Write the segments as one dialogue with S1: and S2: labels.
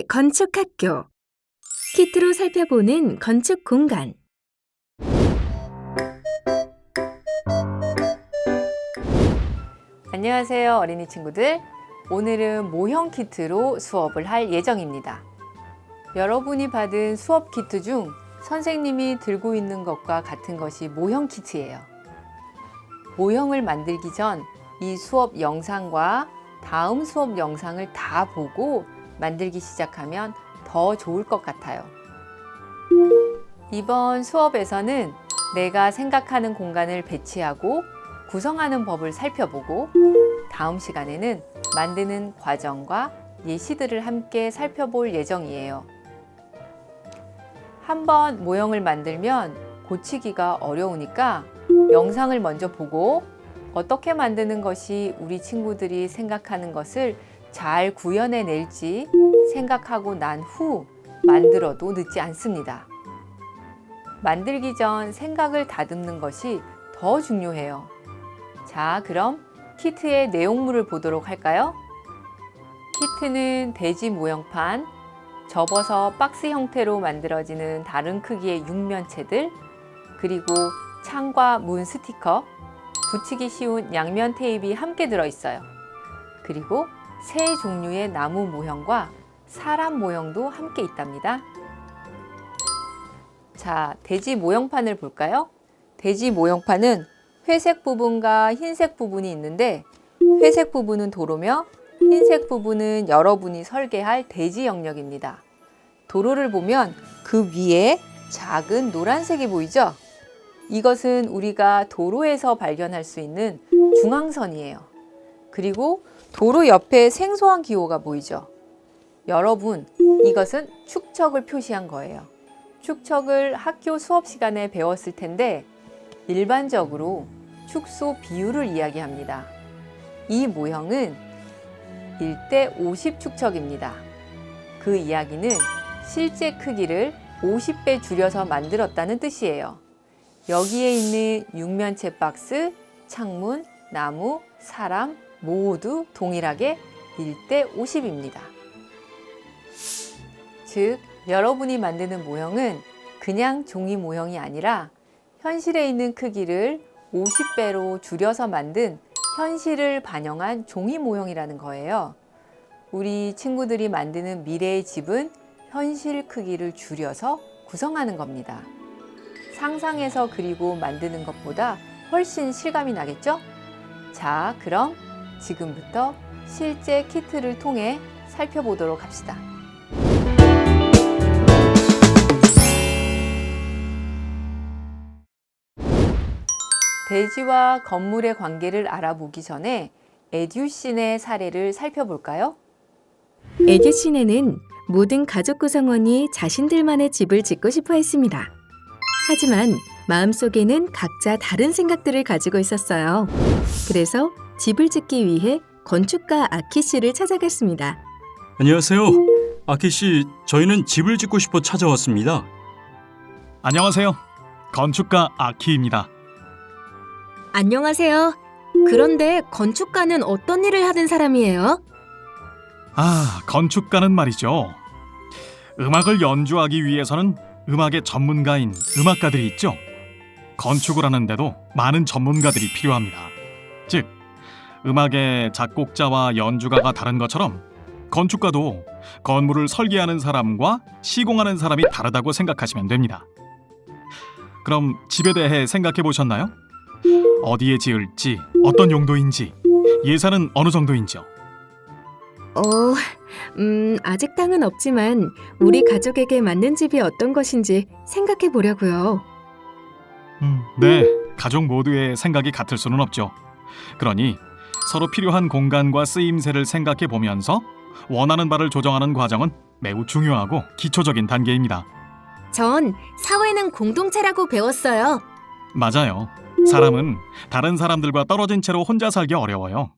S1: 친구들의 건축학교 키트로 살펴보는 건축 공간.
S2: 안녕하세요, 어린이 친구들. 오늘은 모형 키트로 수업을 할 예정입니다. 여러분이 받은 수업 키트 중 선생님이 들고 있는 것과 같은 것이 모형 키트예요. 모형을 만들기 전 이 수업 영상과 다음 수업 영상을 다 보고 만들기 시작하면 더 좋을 것 같아요. 이번 수업에서는 내가 생각하는 공간을 배치하고 구성하는 법을 살펴보고, 다음 시간에는 만드는 과정과 예시들을 함께 살펴볼 예정이에요. 한번 모형을 만들면 고치기가 어려우니까 영상을 먼저 보고 어떻게 만드는 것이 우리 친구들이 생각하는 것을 잘 구현해낼지 생각하고 난 후 만들어도 늦지 않습니다. 만들기 전 생각을 다듬는 것이 더 중요해요. 자, 그럼 키트의 내용물을 보도록 할까요? 키트는 돼지 모형판, 접어서 박스 형태로 만들어지는 다른 크기의 육면체들, 그리고 창과 문 스티커, 붙이기 쉬운 양면 테이프가 함께 들어있어요. 그리고 세 종류의 나무 모형과 사람 모형도 함께 있답니다. 자, 돼지 모형판을 볼까요? 돼지 모형판은 회색 부분과 흰색 부분이 있는데, 회색 부분은 도로며 흰색 부분은 여러분이 설계할 돼지 영역입니다. 도로를 보면 그 위에 작은 노란색이 보이죠? 이것은 우리가 도로에서 발견할 수 있는 중앙선이에요. 그리고 도로 옆에 생소한 기호가 보이죠? 여러분, 이것은 축척을 표시한 거예요. 축척을 학교 수업 시간에 배웠을 텐데, 일반적으로 축소 비율을 이야기합니다. 이 모형은 1대 50 축척입니다. 그 이야기는 실제 크기를 50배 줄여서 만들었다는 뜻이에요. 여기에 있는 육면체 박스, 창문, 나무, 사람 모두 동일하게 1대 50입니다. 즉, 여러분이 만드는 모형은 그냥 종이 모형이 아니라 현실에 있는 크기를 50배로 줄여서 만든 현실을 반영한 종이 모형이라는 거예요. 우리 친구들이 만드는 미래의 집은 현실 크기를 줄여서 구성하는 겁니다. 상상해서 그리고 만드는 것보다 훨씬 실감이 나겠죠? 자, 그럼 지금부터 실제 키트를 통해 살펴보도록 합시다. 돼지와 건물의 관계를 알아보기 전에 에듀신의 사례를 살펴볼까요?
S1: 에듀신에는 모든 가족 구성원이 자신들만의 집을 짓고 싶어 했습니다. 하지만 마음속에는 각자 다른 생각들을 가지고 있었어요. 그래서 집을 짓기 위해 건축가 아키 씨를 찾아갔습니다.
S3: 안녕하세요. 아키 씨, 저희는 집을 짓고 싶어 찾아왔습니다.
S4: 안녕하세요. 건축가 아키입니다.
S1: 안녕하세요. 그런데 건축가는 어떤 일을 하는 사람이에요?
S4: 건축가는 말이죠. 음악을 연주하기 위해서는 음악의 전문가인 음악가들이 있죠. 건축을 하는데도 많은 전문가들이 필요합니다. 즉, 음악의 작곡자와 연주가가 다른 것처럼 건축가도 건물을 설계하는 사람과 시공하는 사람이 다르다고 생각하시면 됩니다. 그럼 집에 대해 생각해 보셨나요? 어디에 지을지, 어떤 용도인지, 예산은 어느 정도인지요?
S1: 아직 땅은 없지만 우리 가족에게 맞는 집이 어떤 것인지 생각해 보려고요.
S4: 네, 가족 모두의 생각이 같을 수는 없죠. 그러니 서로 필요한 공간과 쓰임새를 생각해 보면서 원하는 바를 조정하는 과정은 매우 중요하고 기초적인 단계입니다.
S1: 전 사회는 공동체라고 배웠어요.
S4: 맞아요. 사람은 다른 사람들과 떨어진 채로 혼자 살기 어려워요.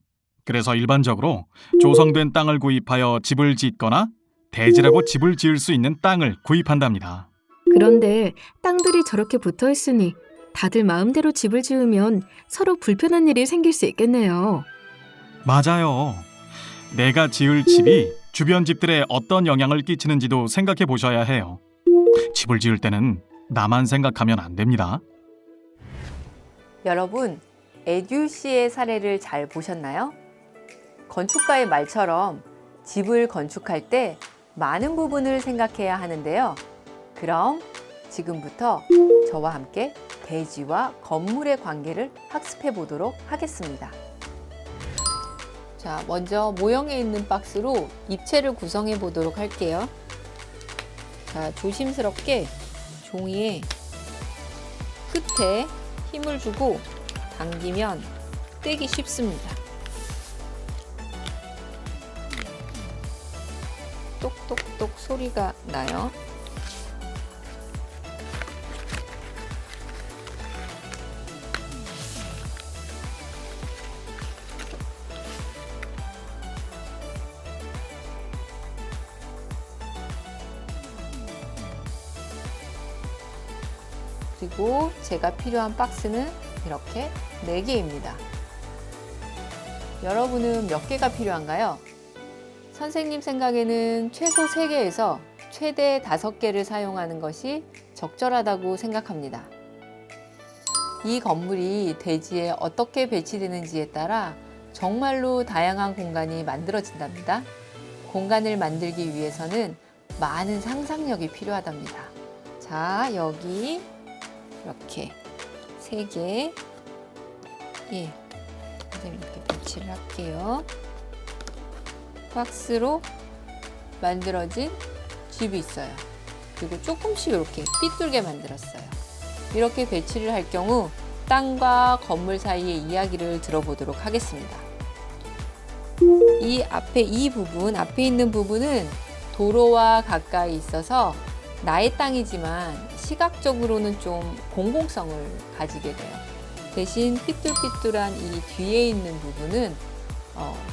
S4: 그래서 일반적으로 조성된 땅을 구입하여 집을 짓거나 대지라고 집을 지을 수 있는 땅을 구입한답니다.
S1: 그런데 땅들이 저렇게 붙어 있으니 다들 마음대로 집을 지으면 서로 불편한 일이 생길 수 있겠네요.
S4: 맞아요. 내가 지을 집이 주변 집들에 어떤 영향을 끼치는지도 생각해 보셔야 해요. 집을 지을 때는 나만 생각하면 안 됩니다.
S2: 여러분, 에듀 씨의 사례를 잘 보셨나요? 건축가의 말처럼 집을 건축할 때 많은 부분을 생각해야 하는데요. 그럼 지금부터 저와 함께 대지와 건물의 관계를 학습해 보도록 하겠습니다. 자, 먼저 모형에 있는 박스로 입체를 구성해 보도록 할게요. 자, 조심스럽게 종이의 끝에 힘을 주고 당기면 떼기 쉽습니다. 똑똑똑 소리가 나요. 그리고 제가 필요한 박스는 이렇게 4개입니다. 여러분은 몇 개가 필요한가요? 선생님 생각에는 최소 3개에서 최대 5개를 사용하는 것이 적절하다고 생각합니다. 이 건물이 대지에 어떻게 배치되는지에 따라 정말로 다양한 공간이 만들어진답니다. 공간을 만들기 위해서는 많은 상상력이 필요하답니다. 자, 여기 이렇게 3개, 예, 이렇게 배치를 할게요. 박스로 만들어진 집이 있어요. 그리고 조금씩 이렇게 삐뚤게 만들었어요. 이렇게 배치를 할 경우 땅과 건물 사이의 이야기를 들어보도록 하겠습니다. 앞에 있는 부분은 도로와 가까이 있어서 나의 땅이지만 시각적으로는 좀 공공성을 가지게 돼요. 대신 삐뚤삐뚤한 이 뒤에 있는 부분은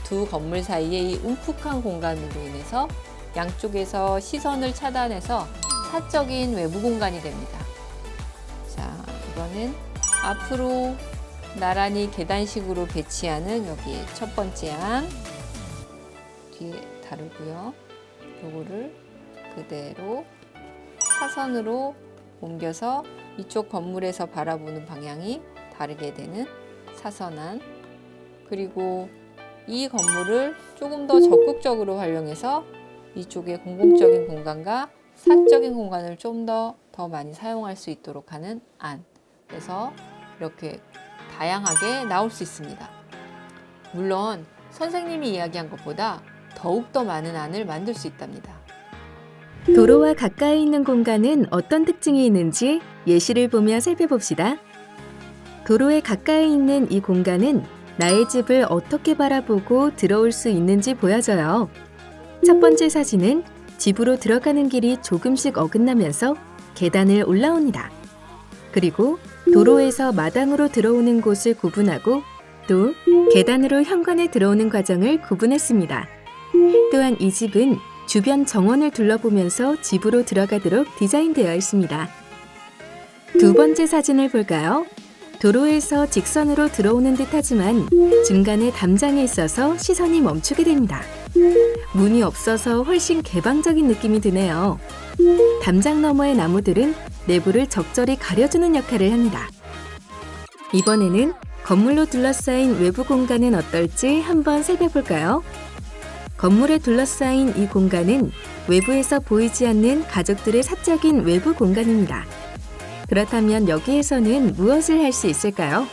S2: 두 건물 사이의 이 움푹한 공간으로 인해서 양쪽에서 시선을 차단해서 사적인 외부 공간이 됩니다. 자, 이거는 앞으로 나란히 계단식으로 배치하는 여기 첫 번째 안 뒤에 다르고요. 요거를 그대로 사선으로 옮겨서 이쪽 건물에서 바라보는 방향이 다르게 되는 사선안, 그리고 이 건물을 조금 더 적극적으로 활용해서 이쪽의 공공적인 공간과 사적인 공간을 좀 더 많이 사용할 수 있도록 하는 안. 그래서 이렇게 다양하게 나올 수 있습니다. 물론 선생님이 이야기한 것보다 더욱더 많은 안을 만들 수 있답니다.
S1: 도로와 가까이 있는 공간은 어떤 특징이 있는지 예시를 보며 살펴봅시다. 도로에 가까이 있는 이 공간은 나의 집을 어떻게 바라보고 들어올 수 있는지 보여줘요. 첫 번째 사진은 집으로 들어가는 길이 조금씩 어긋나면서 계단을 올라옵니다. 그리고 도로에서 마당으로 들어오는 곳을 구분하고 또 계단으로 현관에 들어오는 과정을 구분했습니다. 또한 이 집은 주변 정원을 둘러보면서 집으로 들어가도록 디자인되어 있습니다. 두 번째 사진을 볼까요? 도로에서 직선으로 들어오는 듯 하지만 중간에 담장이 있어서 시선이 멈추게 됩니다. 문이 없어서 훨씬 개방적인 느낌이 드네요. 담장 너머의 나무들은 내부를 적절히 가려주는 역할을 합니다. 이번에는 건물로 둘러싸인 외부 공간은 어떨지 한번 살펴볼까요? 건물에 둘러싸인 이 공간은 외부에서 보이지 않는 가족들의 사적인 외부 공간입니다. 그렇다면 여기에서는 무엇을 할 수 있을까요?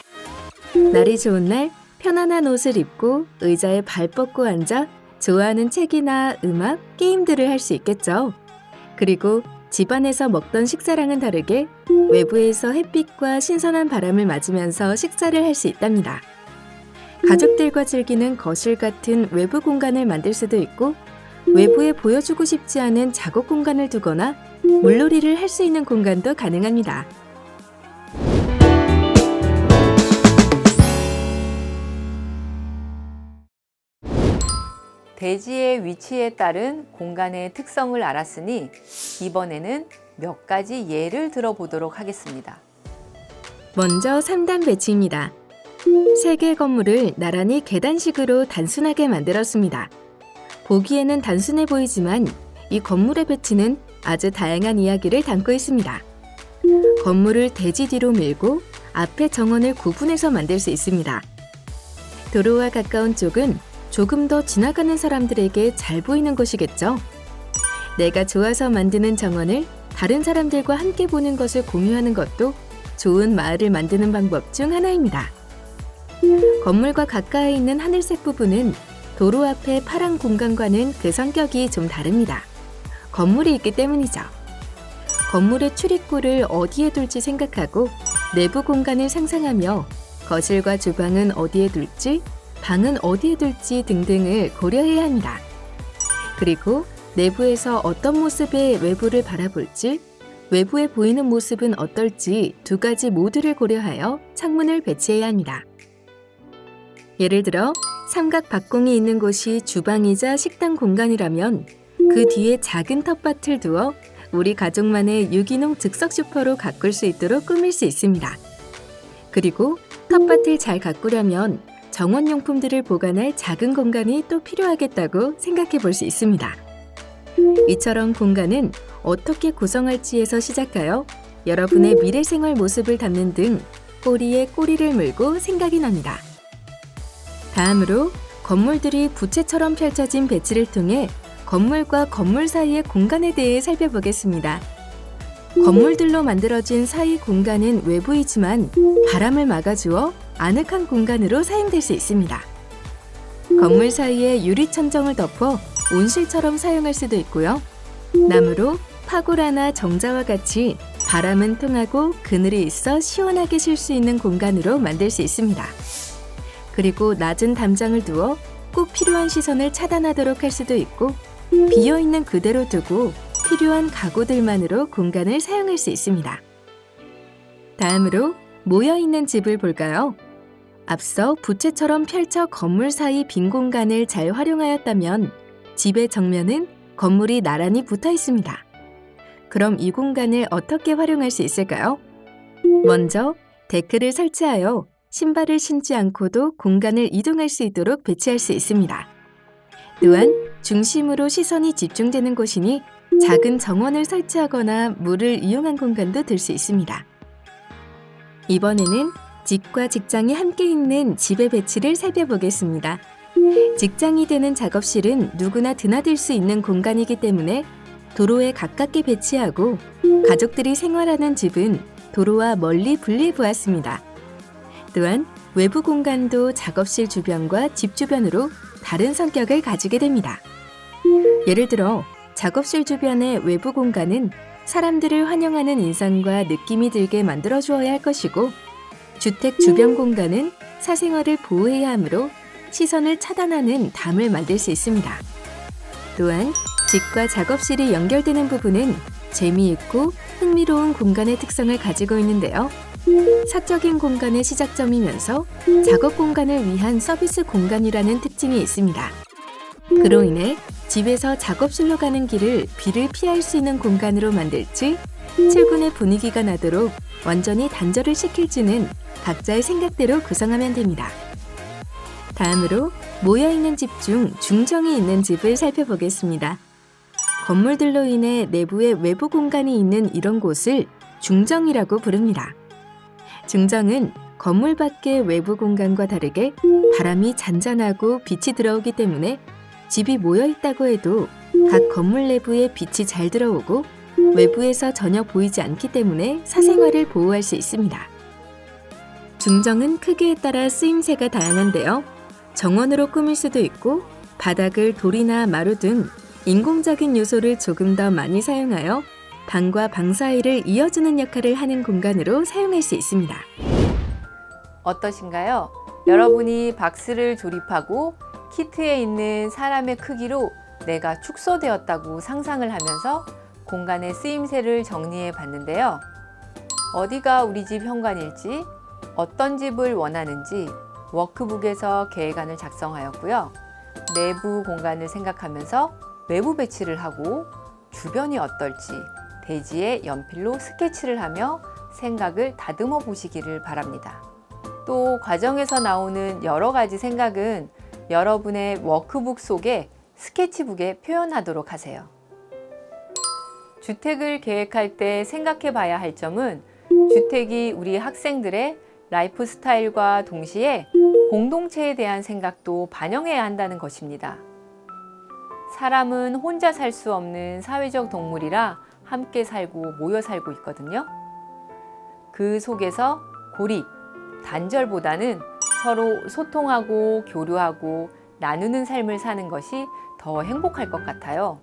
S1: 날이 좋은 날 편안한 옷을 입고 의자에 발 뻗고 앉아 좋아하는 책이나 음악, 게임들을 할 수 있겠죠. 그리고 집안에서 먹던 식사랑은 다르게 외부에서 햇빛과 신선한 바람을 맞으면서 식사를 할 수 있답니다. 가족들과 즐기는 거실 같은 외부 공간을 만들 수도 있고 외부에 보여주고 싶지 않은 작업 공간을 두거나 물놀이를 할 수 있는 공간도 가능합니다.
S2: 대지의 위치에 따른 공간의 특성을 알았으니 이번에는 몇 가지 예를 들어보도록 하겠습니다.
S1: 먼저 3단 배치입니다. 3개의 건물을 나란히 계단식으로 단순하게 만들었습니다. 보기에는 단순해 보이지만 이 건물의 배치는 아주 다양한 이야기를 담고 있습니다. 건물을 대지 뒤로 밀고 앞에 정원을 구분해서 만들 수 있습니다. 도로와 가까운 쪽은 조금 더 지나가는 사람들에게 잘 보이는 곳이겠죠. 내가 좋아서 만드는 정원을 다른 사람들과 함께 보는 것을 공유하는 것도 좋은 마을을 만드는 방법 중 하나입니다. 건물과 가까이 있는 하늘색 부분은 도로 앞의 파란 공간과는 그 성격이 좀 다릅니다. 건물이 있기 때문이죠. 건물의 출입구를 어디에 둘지 생각하고 내부 공간을 상상하며 거실과 주방은 어디에 둘지, 방은 어디에 둘지 등등을 고려해야 합니다. 그리고 내부에서 어떤 모습의 외부를 바라볼지, 외부에 보이는 모습은 어떨지 두 가지 모두를 고려하여 창문을 배치해야 합니다. 예를 들어 삼각 박공이 있는 곳이 주방이자 식당 공간이라면 그 뒤에 작은 텃밭을 두어 우리 가족만의 유기농 즉석 슈퍼로 가꿀 수 있도록 꾸밀 수 있습니다. 그리고 텃밭을 잘 가꾸려면 정원용품들을 보관할 작은 공간이 또 필요하겠다고 생각해 볼 수 있습니다. 이처럼 공간은 어떻게 구성할지에서 시작하여 여러분의 미래 생활 모습을 담는 등 꼬리에 꼬리를 물고 생각이 납니다. 다음으로 건물들이 부채처럼 펼쳐진 배치를 통해 건물과 건물 사이의 공간에 대해 살펴보겠습니다. 건물들로 만들어진 사이 공간은 외부이지만 바람을 막아주어 아늑한 공간으로 사용될 수 있습니다. 건물 사이에 유리천정을 덮어 온실처럼 사용할 수도 있고요. 나무로 파고라나 정자와 같이 바람은 통하고 그늘이 있어 시원하게 쉴 수 있는 공간으로 만들 수 있습니다. 그리고 낮은 담장을 두어 꼭 필요한 시선을 차단하도록 할 수도 있고 비어있는 그대로 두고 필요한 가구들만으로 공간을 사용할 수 있습니다. 다음으로 모여있는 집을 볼까요? 앞서 부채처럼 펼쳐 건물 사이 빈 공간을 잘 활용하였다면 집의 정면은 건물이 나란히 붙어 있습니다. 그럼 이 공간을 어떻게 활용할 수 있을까요? 먼저 데크를 설치하여 신발을 신지 않고도 공간을 이동할 수 있도록 배치할 수 있습니다. 또한 중심으로 시선이 집중되는 곳이니 작은 정원을 설치하거나 물을 이용한 공간도 들 수 있습니다. 이번에는 집과 직장이 함께 있는 집의 배치를 살펴보겠습니다. 직장이 되는 작업실은 누구나 드나들 수 있는 공간이기 때문에 도로에 가깝게 배치하고 가족들이 생활하는 집은 도로와 멀리 분리해 보았습니다. 또한 외부 공간도 작업실 주변과 집 주변으로 다른 성격을 가지게 됩니다. 예를 들어 작업실 주변의 외부 공간은 사람들을 환영하는 인상과 느낌이 들게 만들어 주어야 할 것이고 주택 주변 공간은 사생활을 보호해야 하므로 시선을 차단하는 담을 만들 수 있습니다. 또한 집과 작업실이 연결되는 부분은 재미있고 흥미로운 공간의 특성을 가지고 있는데요. 사적인 공간의 시작점이면서 작업 공간을 위한 서비스 공간이라는 특징이 있습니다. 그로 인해 집에서 작업실로 가는 길을 비를 피할 수 있는 공간으로 만들지 출근의 분위기가 나도록 완전히 단절을 시킬지는 각자의 생각대로 구성하면 됩니다. 다음으로 모여있는 집 중 중정이 있는 집을 살펴보겠습니다. 건물들로 인해 내부에 외부 공간이 있는 이런 곳을 중정이라고 부릅니다. 중정은 건물 밖의 외부 공간과 다르게 바람이 잔잔하고 빛이 들어오기 때문에 집이 모여있다고 해도 각 건물 내부에 빛이 잘 들어오고 외부에서 전혀 보이지 않기 때문에 사생활을 보호할 수 있습니다. 중정은 크기에 따라 쓰임새가 다양한데요. 정원으로 꾸밀 수도 있고 바닥을 돌이나 마루 등 인공적인 요소를 조금 더 많이 사용하여 방과 방 사이를 이어주는 역할을 하는 공간으로 사용할 수 있습니다.
S2: 어떠신가요? 여러분이 박스를 조립하고 키트에 있는 사람의 크기로 내가 축소되었다고 상상을 하면서 공간의 쓰임새를 정리해 봤는데요. 어디가 우리 집 현관일지, 어떤 집을 원하는지 워크북에서 계획안을 작성하였고요. 내부 공간을 생각하면서 외부 배치를 하고 주변이 어떨지 대지에 연필로 스케치를 하며 생각을 다듬어 보시기를 바랍니다. 또 과정에서 나오는 여러 가지 생각은 여러분의 워크북 속에 스케치북에 표현하도록 하세요. 주택을 계획할 때 생각해 봐야 할 점은 주택이 우리 학생들의 라이프 스타일과 동시에 공동체에 대한 생각도 반영해야 한다는 것입니다. 사람은 혼자 살 수 없는 사회적 동물이라 함께 살고 모여 살고 있거든요. 그 속에서 고립, 단절보다는 서로 소통하고 교류하고 나누는 삶을 사는 것이 더 행복할 것 같아요.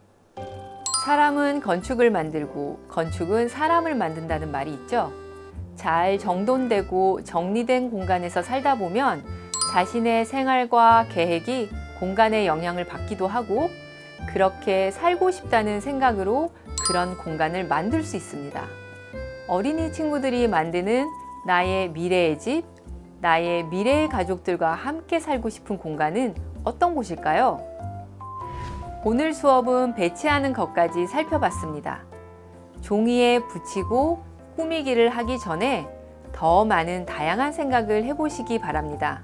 S2: 사람은 건축을 만들고 건축은 사람을 만든다는 말이 있죠. 잘 정돈되고 정리된 공간에서 살다 보면 자신의 생활과 계획이 공간에 영향을 받기도 하고 그렇게 살고 싶다는 생각으로 그런 공간을 만들 수 있습니다. 어린이 친구들이 만드는 나의 미래의 집, 나의 미래의 가족들과 함께 살고 싶은 공간은 어떤 곳일까요? 오늘 수업은 배치하는 것까지 살펴봤습니다. 종이에 붙이고 꾸미기를 하기 전에 더 많은 다양한 생각을 해보시기 바랍니다.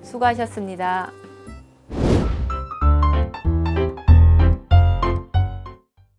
S2: 수고하셨습니다.